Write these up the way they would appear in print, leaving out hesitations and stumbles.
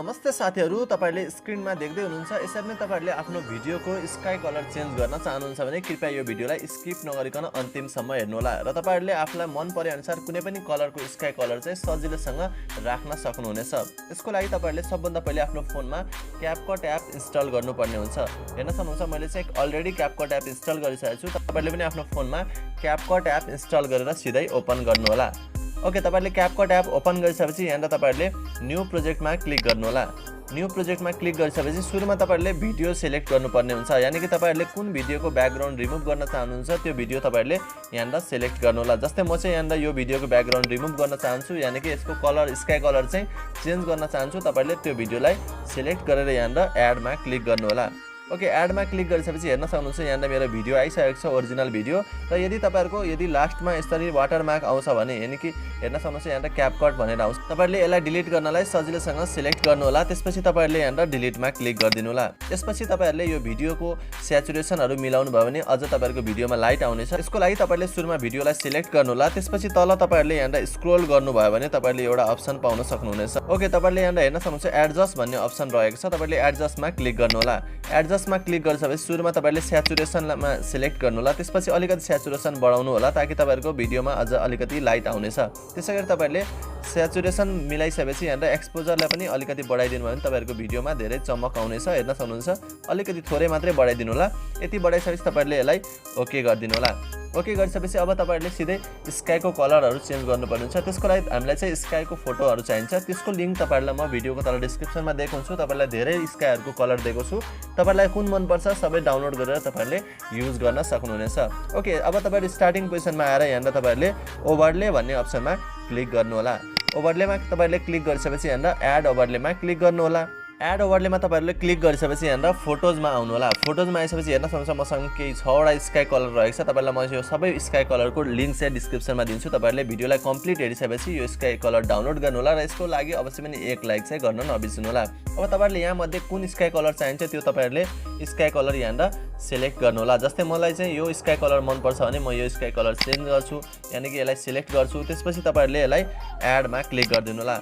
नमस्ते साथीहरु, तपाईहरुले स्क्रिनमा देख्दै हुनुहुन्छ। यसरी नै तपाईहरुले आफ्नो भिडियोको स्काई कलर चेन्ज गर्न चाहनुहुन्छ भने कृपया यो भिडियोलाई स्किप नगरिकन अन्तिमसम्म हेर्नु होला र तपाईहरुले आफुलाई मन परे अनुसार कुनै पनि कलरको स्काई कलर चाहिँ सजिलैसँग राख्न सक्नुहुनेछ। यसको लागि तपाईहरुले सबभन्दा पहिले आफ्नो फोनमा क्यापकट एप इन्स्टल गर्नुपर्ने हुन्छ। हेर्न सक्नुहुन्छ मैले चाहिँ अलरेडी क्यापकट एप इन्स्टल गरिसकेको छु। तपाईहरुले पनि आफ्नो फोनमा क्यापकट एप इन्स्टल गरेर सिधै ओपन गर्नु होला। ओके, तपाईहरुले क्यापकट एप ओपन गरिसकेपछि यहाँ तपाईहरुले न्यू प्रोजेक्टमा क्लिक गर्नु होला। न्यू प्रोजेक्टमा क्लिक गरिसकेपछि सुरुमा तपाईहरुले भिडियो सिलेक्ट गर्नुपर्ने हुन्छ। यानी कि तपाईहरुले कुन भिडियोको ब्याकग्राउन्ड रिमुभ गर्न चाहनुहुन्छ त्यो भिडियो तपाईहरुले यहाँ सिलेक्ट गर्नु होला। जस्तै म चाहिँ यहाँ यो भिडियोको ब्याकग्राउन्ड रिमुभ गर्न चाहन्छु, यानी कि यसको कलर स्काई कलर चाहिँ चेन्ज गर्न चाहन्छु। तपाईहरुले त्यो भिडियोलाई सिलेक्ट गरेर यहाँ एडमा क्लिक गर्नु होला। ओके, एडमा क्लिक गरिसकेपछि हेर्न सक्नुहुन्छ यहाँ मेरो भिडियो आइसकेको छ, ओरिजिनल भिडियो। र यदि तपाईहरुको लास्टमा यसरी वाटरमार्क आउँछ भने यानी कि हेर्न सक्नुहुन्छ यहाँ क्यापकट भनेर आउँछ। तपाईहरुले यसलाई डिलिट गर्नलाई सजिलैसँग सिलेक्ट गर्नु होला। त्यसपछि तपाईहरुले यहाँ डिलिटमा क्लिक गरिदिनु होला। त्यसपछि तपाईहरुले यो भिडियोको स्याचुरेसनहरु मिलाउनु भयो भने अझ तपाईहरुको भिडियोमा लाइट आउनेछ। यसको लागि तपाईहरुले सुरुमा भिडियोलाई सिलेक्ट गर्नु होला। त्यसपछि तल तपाईहरुले यहाँ स्क्रोल गर्नु भयो भने तपाईहरुले एउटा अप्सन पाउन सक्नुहुनेछ। ओके, तपाईहरुले यहाँ हेर्न सक्नुहुन्छ एडजस्ट भन्ने अप्सन रहेको छ। तपाईहरुले एडजस्टमा क्लिक गर्नु होला। एडजस्टमा क्लिक गरिसकेपछि सुरुमा तपाईहरुले स्याचुरेसनमा सिलेक्ट गर्नु होला। त्यसपछि अलिकति स्याचुरेसन बढाउनु होला ताकि तपाईहरुको भिडियोमा अझ अलिकति लाइट आउनेछ। त्यसैगरी तपाईहरुले स्याचुरेसन मिलाइसकेपछि यहाँ एक्सपोजरलाई पनि अलिकति बढाइदिनु भयो भने तपाईहरुको भिडियोमा धेरै चमक आउनेछ। हेर्न सक्नुहुन्छ अलिकति थोरै मात्रै बढाइदिनु होला। यति बढाइसकेपछि तपाईहरुले यसलाई ओके गरिदिनु होला। ओके गरिसकेपछि अब तपाईहरुले सिधै स्काईको कलरहरु चेन्ज गर्नुपर्ने हुन्छ। त्यसको लागि हामीलाई चाहिँ स्काईको फोटोहरु चाहिन्छ। त्यसको लिंक तपाईहरुलाई म भिडियोको तल डिस्क्रिप्सनमा दिएको छु। तपाईहरुलाई धेरै स्काईहरुको कलर दिएको छु। तपाईहरुलाई कुन मन पर्छ सबै डाउनलोड गरेर तपाईहरुले युज गर्न सक्नुहुनेछ। ओके, अब तपाईहरु स्टार्टिङ पोजिसनमा आएर यहाँ तपाईहरुले ओभरले भन्ने अप्सनमा क्लिक गर्नु होला। ओभरलेमा तपाईहरुले क्लिक गरिसकेपछि यहाँ एड ओभरलेमा क्लिक गर्नु होला। एड ओभरलेमा तपाईहरुले क्लिक गरिसकेपछि यहाँ फोटोजमा आउनु होला। फोटोजमा आइसकेपछि हेर्न सक्नुहुन्छ मसँग केही 6 वटा स्काई कलर रहेको छ। तपाईहरुलाई म यो सबै स्काई कलरको लिंक चाहिँ डिस्क्रिप्सनमा दिन्छु। तपाईहरुले भिडियोलाई कम्प्लिट हेरिसकेपछि यो स्काई कलर डाउनलोड गर्नु होला र यसको लागि अवश्य पनि एक लाइक चाहिँ गर्न नबिर्सनु होला। अब तपाईहरुले यहाँ मध्ये कुन स्काई कलर चाहिन्छ त्यो तपाईहरुले स्काई कलर यहाँ सिलेक्ट गर्नु होला। जस्तै मलाई चाहिँ यो स्काई कलर मन पर्छ भने म यो स्काई कलर चेन्ज गर्छु, यानी कि यसलाई सिलेक्ट गर्छु। त्यसपछि तपाईहरुले यसलाई एडमा क्लिक गरिदिनु होला।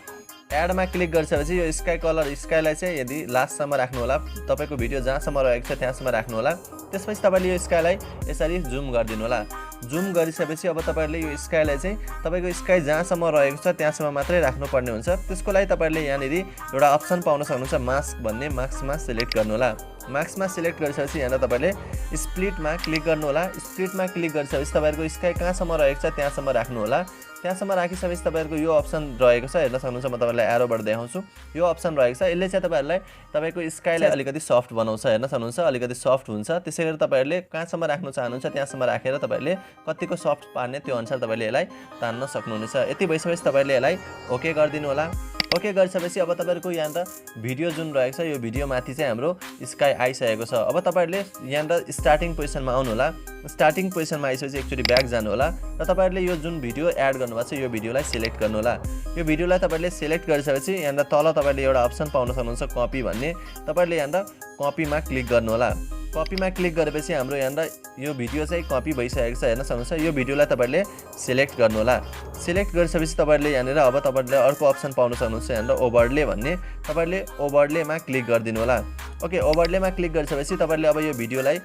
एडमा क्लिक गरिसकेपछि यो स्काई कलर स्काईलाई चाहिँ यदि लास्टसम्म राख्नु होला। तपाईको भिडियो जहाँसम्म रहेको छ त्यहाँसम्म राख्नु होला। त्यसपछि तपाईले यो स्काईलाई यसरी जुम गरिदिनु होला। जुम गरिसकेपछि अब तपाईहरुले यो स्काईलाई चाहिँ तपाईको स्काई जहाँसम्म रहेको छ त्यहाँसम्म मात्रै राख्नुपर्ने हुन्छ। त्यसको लागि तपाईहरुले यहाँनेरि एउटा अप्सन पाउन सक्नुहुन्छ मास्क भन्ने। मास्कमा सिलेक्ट गर्नु होला। मास्कमा सिलेक्ट गरिसकेपछि यहाँ तपाईले स्प्लिटमा क्लिक गर्नु होला। स्प्लिटमा क्लिक गरिसकेपछि तपाईहरुको स्काई कहाँसम्म रहेको छ त्यहाँसम्म राख्नु होला। त्यहाँसम्म राखिसकेपछि तपाईहरुको यो अप्सन रहेको छ। हेर्न सक्नुहुन्छ म तपाईलाई एरोबाट देखाउँछु। यो अप्सन रहेको छ। यसले चाहिँ तपाईहरुलाई तपाईको स्काईलाई अलिकति सफ्ट बनाउँछ। हेर्न सक्नुहुन्छ अलिकति सफ्ट हुन्छ। त्यसैगरी तपाईहरुले कहाँसम्म राख्न चाहनुहुन्छ त्यहाँसम्म राखेर तपाईहरुले कतिको सफ्ट पार्ने त्यो अनुसार तपाईले यसलाई तान्न सक्नुहुनेछ। यति भइसकेपछि तपाईहरुले यसलाई ओके गरिदिनु होला। ओके गरिसकेपछि अब तपाईहरुको यहाँ भिडियो जुन रहेको छ यो भिडियो माथि चाहिँ हाम्रो स्काई आइसकेको छ। अब तपाईहरुले यहाँ स्टार्टिङ पोजिसनमा आउनु होला। स्टार्टिङ पोजिसनमा आइसकेपछि एकचोटी ब्याक जानु होला र तपाईहरुले यो जुन भिडियो एड गर्नुभएको छ यो भिडियोलाई सिलेक्ट गर्नु होला। यो भिडियोलाई तपाईहरुले सिलेक्ट गरिसकेपछि यहाँ तल तपाईहरुले एउटा अप्सन पाउन सक्नुहुन्छ कपी भन्ने। तपाईहरुले यहाँ कपीमा क्लिक गर्नु होला। कपीमा क्लिक गरेपछि हाम्रो यहाँ यो भिडियो चाहिँ कपी भइसकेको छ। हेर्न सक्नुहुन्छ यो भिडियोलाई तपाईहरुले सिलेक्ट गर्नु होला। सिलेक्ट गरिसकेपछि तपाईहरुले यहाँ अब तपाईहरुले अर्को अप्सन पाउन सक्नुहुन्छ यहाँ ओभरले भन्ने। तपाईहरुले ओभरलेमा क्लिक गरिदिनु होला। ओके, ओभरलेमा क्लिक गरिसकेपछि तपाईहरुले अब यो भिडियोलाई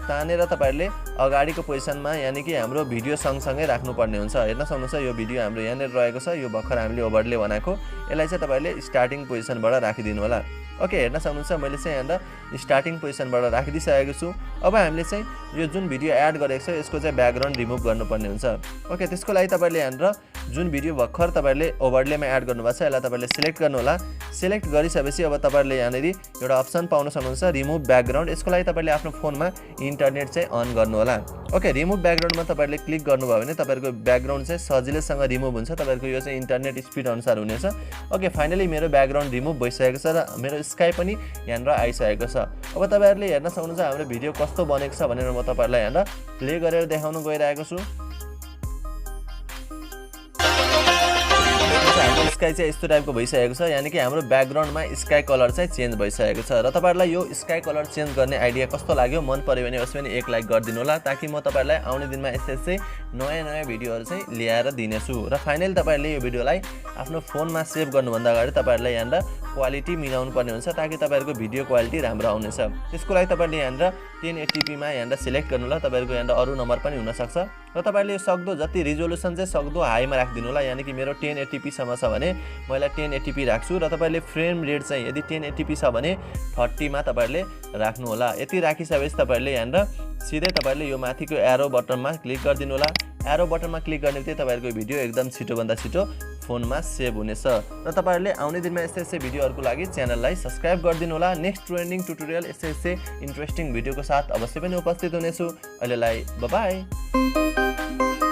तानेर तपाईहरुले अगाडिको पोजिसनमा यानी कि हाम्रो भिडियो सँगसँगै राख्नुपर्ने हुन्छ। हेर्न सक्नुहुन्छ यो भिडियो हाम्रो यहाँ रहेको छ। यो भर्खर हामीले ओभरले बनाएको यसलाई चाहिँ तपाईहरुले स्टार्टिङ पोजिसनबाट राखिदिनु होला। ओके, हेर्न सक्नुहुन्छ मैले चाहिँ यहाँ स्टार्टिङ पोजिसनबाट राखिदिइसकेको छु। अब हामीले चाहिँ यो जुन भिडियो एड गरेको छ यसको चाहिँ ब्याकग्राउन्ड रिमुभ गर्नुपर्ने हुन्छ। ओके, त्यसको लागि तपाईहरुले यहाँ जुन भिडियो भर्खर तपाईहरुले ओभरलेमा एड गर्नुभएको छ यसलाई तपाईहरुले सिलेक्ट गर्नु होला। सिलेक्ट गरिसकेपछि अब तपाईहरुले यहाँनेरि एउटा अप्सन पाउन सक्नुहुन्छ रिमुभ ब्याकग्राउन्ड। यसको लागि तपाईहरुले आफ्नो फोनमा इन्टरनेट चाहिँ अन गर्नु होला। ओके, रिमुभ ब्याकग्राउन्डमा तपाईहरुले क्लिक गर्नुभयो भने तपाईहरुको ब्याकग्राउन्ड चाहिँ सजिलैसँग रिमुभ हुन्छ। तपाईहरुको यो चाहिँ इन्टरनेट स्पिड अनुसार हुनेछ। ओके, फाइनली मेरो ब्याकग्राउन्ड रिमुभ भइसकेको छ र मेरो स्काई पनि यहाँ आइसकेको छ। अब तपाईहरुले हेर्न सक्नुहुन्छ हाम्रो भिडियो कस्तो बनेको छ भनेर म तपाईहरुलाई यहाँ प्ले गरेर देखाउन गइरहेको छु। स्काई चाहिँ यस्तो टाइपको भइसकेको छ। यानी कि हाम्रो ब्याकग्राउन्डमा स्काई कलर चाहिँ चेन्ज भइसकेको छ। र तपाईहरुलाई यो स्काई कलर चेन्ज गर्ने आइडिया कस्तो लाग्यो मन पर्यो भने अवश्य पनि एक लाइक गरिदिनु होला ताकि म तपाईहरुलाई आउने दिनमा यस्तै नयाँ भिडियोहरु चाहिँ ल्याएर दिनेछु। र फाइनली तपाईहरुले यो भिडियोलाई आफ्नो फोनमा सेभ गर्नुभन्दा अगाडि तपाईहरुलाई यहाँ क्वालिटी मिलाउनु पर्ने हुन्छ ताकि तपाईहरुको भिडियो क्वालिटी राम्रो आउनेछ। त्यसको लागि तपाईहरुले यहाँनिर 1080p मा यहाँनिर सिलेक्ट गर्नु होला। तपाईहरुको यहाँनिर अरु नम्बर पनि हुन सक्छ र तपाईहरुले सक्दो जति रिजोल्युसन चाहिँ सक्दो हाईमा राख्दिनु होला। यानी कि मेरो 1080p सम्म छ भने म यसलाई 1080p राख्छु र तपाईहरुले फ्रेम रेट चाहिँ यदि 1080p छ भने 30 मा तपाईहरुले राख्नु होला। यति राखिसकेपछि तपाईहरुले यहाँनिर सिधै तपाईहरुले यो माथिको एरो बटनमा क्लिक गर्दिनु होला। एरो बटनमा क्लिक गर्ने बित्तिकै तपाईहरुको भिडियो एकदम छिटो भन्दा छिटो फोनमा सेभ हुनेछ र तपाईहरुले आउने दिनमा यस्तै भिडियोहरुको लागि च्यानललाई सब्स्क्राइब गर्दिनु होला। नेक्स्ट ट्रेन्डिङ ट्युटोरियल यस्तै इन्ट्रेस्टिङ भिडियोको साथ अवश्य पनि उपस्थित हुनेछु। अहिलेलाई बाइ बाइ।